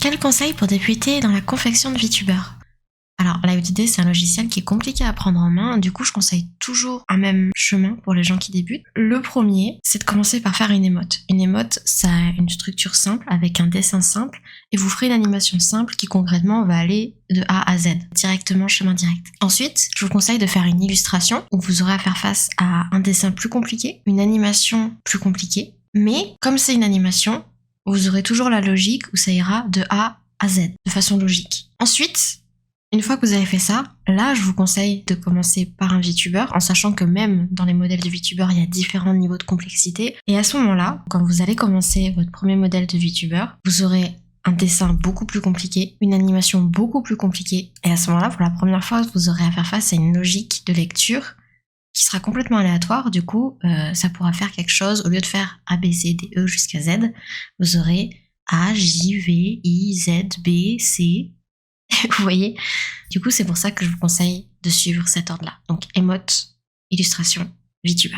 Quel conseil pour débuter dans la confection de VTuber? Alors, Live2D, c'est un logiciel qui est compliqué à prendre en main. Du coup, je conseille toujours un même chemin pour les gens qui débutent. Le premier, c'est de commencer par faire une émote. Une émote, ça a une structure simple avec un dessin simple et vous ferez une animation simple qui concrètement va aller de A à Z, directement chemin direct. Ensuite, je vous conseille de faire une illustration où vous aurez à faire face à un dessin plus compliqué, une animation plus compliquée. Mais comme c'est une animation, vous aurez toujours la logique où ça ira de A à Z, de façon logique. Ensuite, une fois que vous avez fait ça, là, je vous conseille de commencer par un VTuber, en sachant que même dans les modèles de VTuber, il y a différents niveaux de complexité. Et à ce moment-là, quand vous allez commencer votre premier modèle de VTuber, vous aurez un dessin beaucoup plus compliqué, une animation beaucoup plus compliquée. Et à ce moment-là, pour la première fois, vous aurez à faire face à une logique de lecture qui sera complètement aléatoire. Du coup, ça pourra faire quelque chose. Au lieu de faire A, B, C, D, E jusqu'à Z, vous aurez A, J, V, I, Z, B, C. Vous voyez? Du coup, c'est pour ça que je vous conseille de suivre cet ordre-là. Donc, émote, illustration, VTuber.